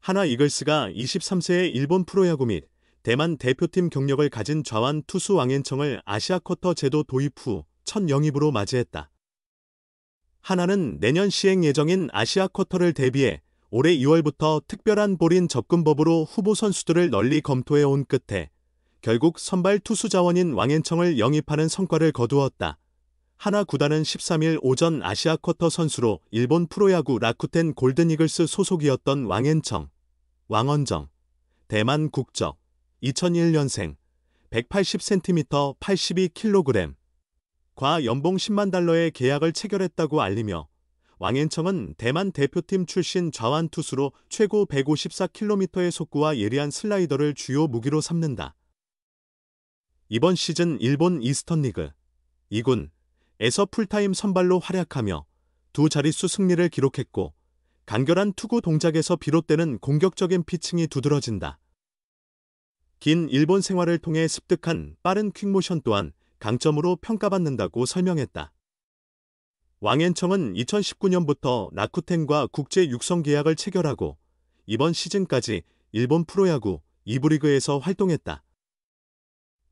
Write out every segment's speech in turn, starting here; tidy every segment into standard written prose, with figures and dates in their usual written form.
하나 이글스가 23세의 일본 프로야구 및 대만 대표팀 경력을 가진 좌완 투수 왕앤청을 아시아 쿼터 제도 도입 후 첫 영입으로 맞이했다. 하나는 내년 시행 예정인 아시아 쿼터를 대비해 올해 2월부터 특별한 볼인 접근법으로 후보 선수들을 널리 검토해 온 끝에 결국 선발 투수 자원인 왕앤청을 영입하는 성과를 거두었다. 하나 구단은 13일 오전 아시아 쿼터 선수로 일본 프로야구 라쿠텐 골든이글스 소속이었던 왕앤청, 왕언정, 대만 국적, 2001년생, 180cm, 82kg, 과 연봉 10만 달러의 계약을 체결했다고 알리며 왕앤청은 대만 대표팀 출신 좌완 투수로 최고 154km의 속구와 예리한 슬라이더를 주요 무기로 삼는다. 이번 시즌 일본 이스턴 리그 2군에서 풀타임 선발로 활약하며 두 자릿수 승리를 기록했고 간결한 투구 동작에서 비롯되는 공격적인 피칭이 두드러진다. 긴 일본 생활을 통해 습득한 빠른 퀵모션 또한 강점으로 평가받는다고 설명했다. 왕앤청은 2019년부터 라쿠텐과 국제 육성 계약을 체결하고 이번 시즌까지 일본 프로야구 2부 리그에서 활동했다.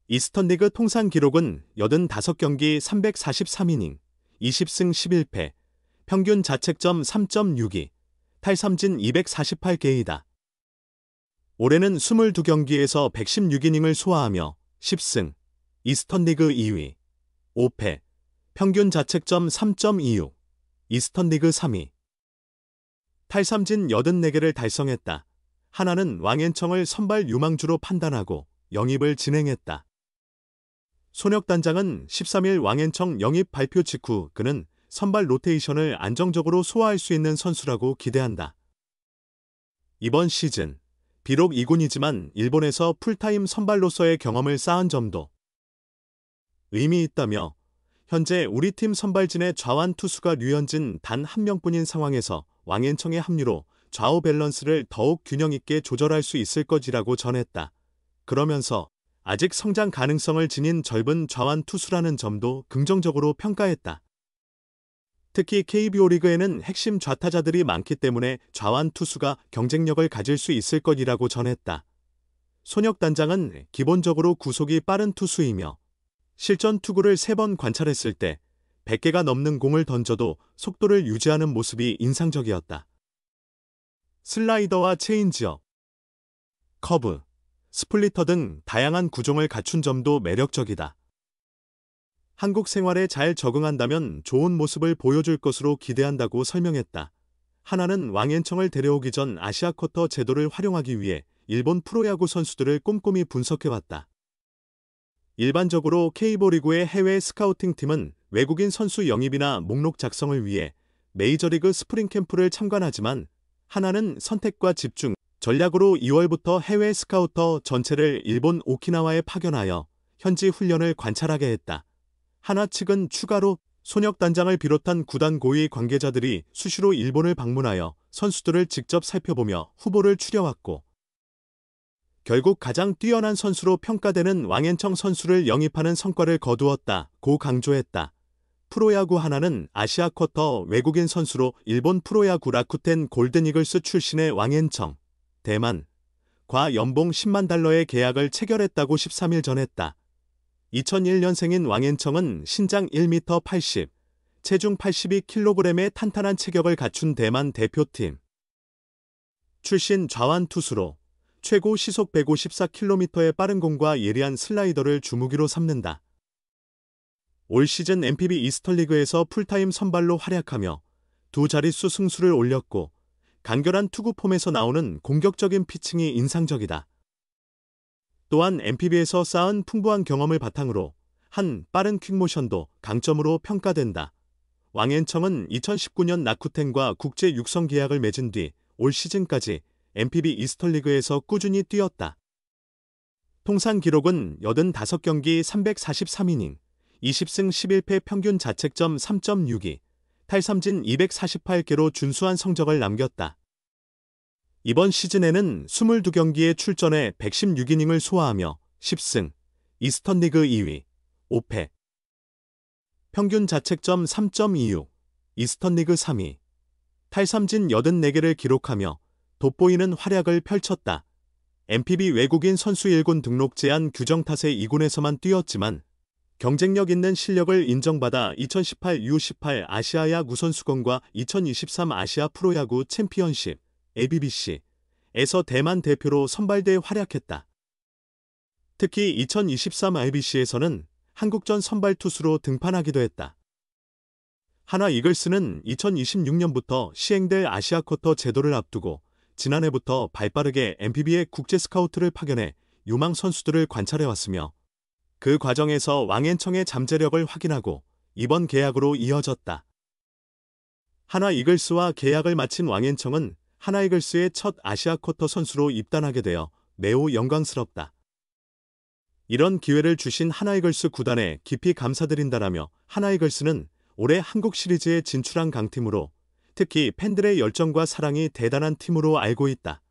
이스턴 리그 통산 기록은 85경기 343이닝, 20승 11패, 평균 자책점 3.62, 탈삼진 248개이다. 올해는 22경기에서 116이닝을 소화하며 10승, 이스턴 리그 2위, 5패, 평균 자책점 3.26, 이스턴 리그 3위. 탈삼진 84개를 달성했다. 하나는 왕앤청을 선발 유망주로 판단하고 영입을 진행했다. 손혁단장은 13일 왕앤청 영입 발표 직후 그는 선발 로테이션을 안정적으로 소화할 수 있는 선수라고 기대한다. 이번 시즌, 비록 2군이지만 일본에서 풀타임 선발로서의 경험을 쌓은 점도 의미 있다며 현재 우리 팀 선발진의 좌완 투수가 류현진 단 한 명뿐인 상황에서 왕앤청의 합류로 좌우 밸런스를 더욱 균형 있게 조절할 수 있을 것이라고 전했다. 그러면서 아직 성장 가능성을 지닌 젊은 좌완 투수라는 점도 긍정적으로 평가했다. 특히 KBO 리그에는 핵심 좌타자들이 많기 때문에 좌완 투수가 경쟁력을 가질 수 있을 것이라고 전했다. 손혁 단장은 기본적으로 구속이 빠른 투수이며 실전 투구를 3번 관찰했을 때 100개가 넘는 공을 던져도 속도를 유지하는 모습이 인상적이었다. 슬라이더와 체인지업, 커브, 스플리터 등 다양한 구종을 갖춘 점도 매력적이다. 한국 생활에 잘 적응한다면 좋은 모습을 보여줄 것으로 기대한다고 설명했다. 하나는 왕앤청을 데려오기 전 아시아 쿼터 제도를 활용하기 위해 일본 프로야구 선수들을 꼼꼼히 분석해봤다. 일반적으로 KBO 리그의 해외 스카우팅 팀은 외국인 선수 영입이나 목록 작성을 위해 메이저리그 스프링 캠프를 참관하지만 하나는 선택과 집중, 전략으로 2월부터 해외 스카우터 전체를 일본 오키나와에 파견하여 현지 훈련을 관찰하게 했다. 하나 측은 추가로 손혁 단장을 비롯한 구단 고위 관계자들이 수시로 일본을 방문하여 선수들을 직접 살펴보며 후보를 추려왔고 결국 가장 뛰어난 선수로 평가되는 왕앤청 선수를 영입하는 성과를 거두었다고 강조했다. 프로야구 하나는 아시아 쿼터 외국인 선수로 일본 프로야구 라쿠텐 골든이글스 출신의 왕앤청, 대만, 과 연봉 10만 달러의 계약을 체결했다고 13일 전했다. 2001년생인 왕앤청은 신장 1m 80, 체중 82kg의 탄탄한 체격을 갖춘 대만 대표팀 출신 좌완 투수로 최고 시속 154km의 빠른 공과 예리한 슬라이더를 주무기로 삼는다. 올 시즌 NPB 이스턴 리그에서 풀타임 선발로 활약하며 두 자릿수 승수를 올렸고 간결한 투구 폼에서 나오는 공격적인 피칭이 인상적이다. 또한 NPB에서 쌓은 풍부한 경험을 바탕으로 한 빠른 퀵모션도 강점으로 평가된다. 왕앤청은 2019년 라쿠텐과 국제 육성 계약을 맺은 뒤 올 시즌까지 NPB 이스턴 리그에서 꾸준히 뛰었다. 통산 기록은 85경기 343이닝, 20승 11패 평균 자책점 3.62, 탈삼진 248개로 준수한 성적을 남겼다. 이번 시즌에는 22경기에 출전해 116이닝을 소화하며 10승, 이스턴 리그 2위, 5패, 평균 자책점 3.26, 이스턴 리그 3위, 탈삼진 84개를 기록하며 돋보이는 활약을 펼쳤다. MPB 외국인 선수 1군 등록 제한 규정 탓에 2군에서만 뛰었지만 경쟁력 있는 실력을 인정받아 2018 U18 아시아 야구 선수권과 2023 아시아 프로야구 챔피언십 ABBC에서 대만 대표로 선발대에 활약했다. 특히 2023 IBC에서는 한국전 선발 투수로 등판하기도 했다. 한화 이글스는 2026년부터 시행될 아시아 쿼터 제도를 앞두고 지난해부터 발빠르게 MPB의 국제 스카우트를 파견해 유망 선수들을 관찰해왔으며 그 과정에서 왕앤청의 잠재력을 확인하고 이번 계약으로 이어졌다. 한화 이글스와 계약을 마친 왕앤청은 한화 이글스의 첫 아시아 쿼터 선수로 입단하게 되어 매우 영광스럽다. 이런 기회를 주신 한화 이글스 구단에 깊이 감사드린다라며 한화 이글스는 올해 한국 시리즈에 진출한 강팀으로 특히 팬들의 열정과 사랑이 대단한 팀으로 알고 있다.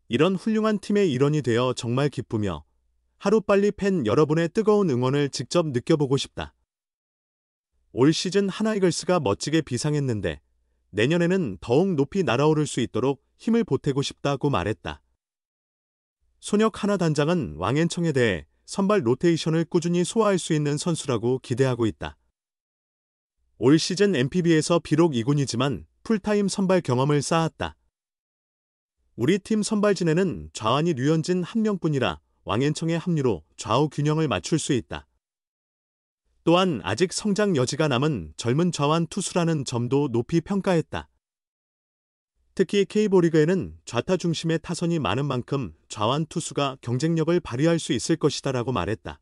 이런 훌륭한 팀의 일원이 되어 정말 기쁘며 하루빨리 팬 여러분의 뜨거운 응원을 직접 느껴보고 싶다. 올 시즌 한화 이글스가 멋지게 비상했는데 내년에는 더욱 높이 날아오를 수 있도록 힘을 보태고 싶다고 말했다. 손혁 한화 단장은 왕앤청에 대해 선발 로테이션을 꾸준히 소화할 수 있는 선수라고 기대하고 있다. 올 시즌 MPB에서 비록 2군이지만 풀타임 선발 경험을 쌓았다. 우리 팀 선발진에는 좌완이 류현진 한 명뿐이라 왕앤청의 합류로 좌우 균형을 맞출 수 있다. 또한 아직 성장 여지가 남은 젊은 좌완 투수라는 점도 높이 평가했다. 특히 K리그에는 좌타 중심의 타선이 많은 만큼 좌완 투수가 경쟁력을 발휘할 수 있을 것이다라고 말했다.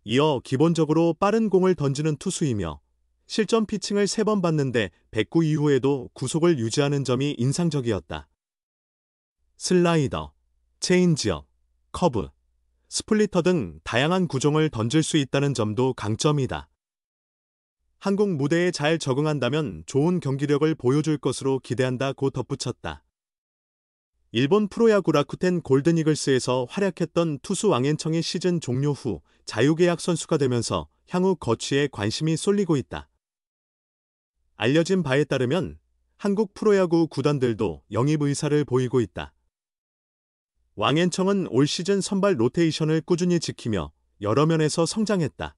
이어 기본적으로 빠른 공을 던지는 투수이며 실점 피칭을 3번 받는데 109 이후에도 구속을 유지하는 점이 인상적이었다. 슬라이더, 체인지업, 커브, 스플리터 등 다양한 구종을 던질 수 있다는 점도 강점이다. 한국 무대에 잘 적응한다면 좋은 경기력을 보여줄 것으로 기대한다고 덧붙였다. 일본 프로야구 라쿠텐 골든이글스에서 활약했던 투수 왕앤청이 시즌 종료 후 자유계약 선수가 되면서 향후 거취에 관심이 쏠리고 있다. 알려진 바에 따르면 한국 프로야구 구단들도 영입 의사를 보이고 있다. 왕앤청은 올 시즌 선발 로테이션을 꾸준히 지키며 여러 면에서 성장했다.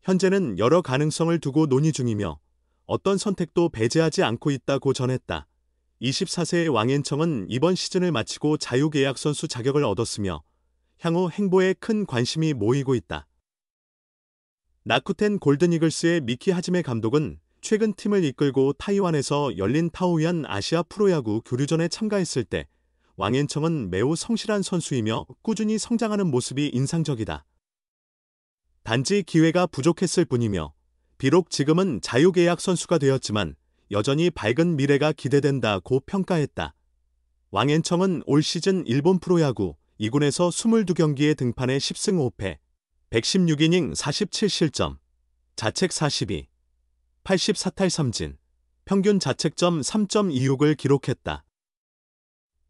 현재는 여러 가능성을 두고 논의 중이며 어떤 선택도 배제하지 않고 있다고 전했다. 24세의 왕앤청은 이번 시즌을 마치고 자유계약 선수 자격을 얻었으며 향후 행보에 큰 관심이 모이고 있다. 라쿠텐 골든이글스의 미키 하지메 감독은 최근 팀을 이끌고 타이완에서 열린 타오유안 아시아 프로야구 교류전에 참가했을 때 왕앤청은 매우 성실한 선수이며 꾸준히 성장하는 모습이 인상적이다. 단지 기회가 부족했을 뿐이며 비록 지금은 자유계약 선수가 되었지만 여전히 밝은 미래가 기대된다고 평가했다. 왕앤청은 올 시즌 일본 프로야구 2군에서 22경기에 등판해 10승 5패, 116이닝 47실점, 자책 42, 84탈 3진, 평균 자책점 3.26을 기록했다.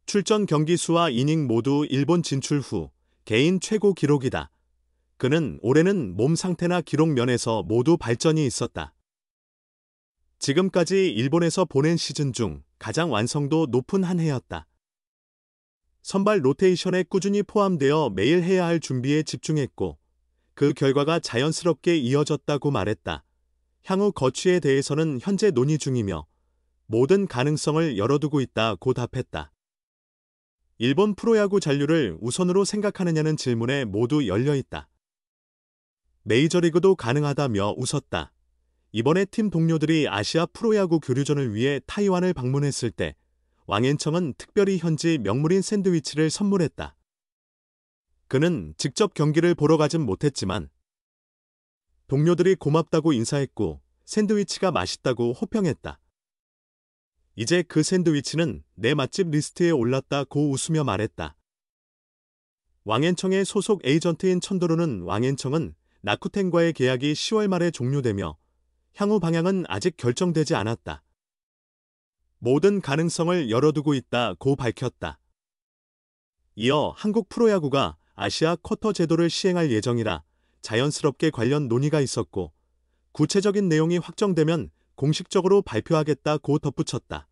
출전 경기 수와 이닝 모두 일본 진출 후 개인 최고 기록이다. 그는 올해는 몸 상태나 기록 면에서 모두 발전이 있었다. 지금까지 일본에서 보낸 시즌 중 가장 완성도 높은 한 해였다. 선발 로테이션에 꾸준히 포함되어 매일 해야 할 준비에 집중했고 그 결과가 자연스럽게 이어졌다고 말했다. 향후 거취에 대해서는 현재 논의 중이며 모든 가능성을 열어두고 있다고 답했다. 일본 프로야구 잔류를 우선으로 생각하느냐는 질문에 모두 열려있다. 메이저리그도 가능하다며 웃었다. 이번에 팀 동료들이 아시아 프로야구 교류전을 위해 타이완을 방문했을 때 왕앤청은 특별히 현지 명물인 샌드위치를 선물했다. 그는 직접 경기를 보러 가진 못했지만 동료들이 고맙다고 인사했고 샌드위치가 맛있다고 호평했다. 이제 그 샌드위치는 내 맛집 리스트에 올랐다고 웃으며 말했다. 왕앤청의 소속 에이전트인 천도로는 왕앤청은 라쿠텐과의 계약이 10월 말에 종료되며 향후 방향은 아직 결정되지 않았다. 모든 가능성을 열어두고 있다고 밝혔다. 이어 한국 프로야구가 아시아 쿼터 제도를 시행할 예정이라 자연스럽게 관련 논의가 있었고 구체적인 내용이 확정되면 공식적으로 발표하겠다고 덧붙였다.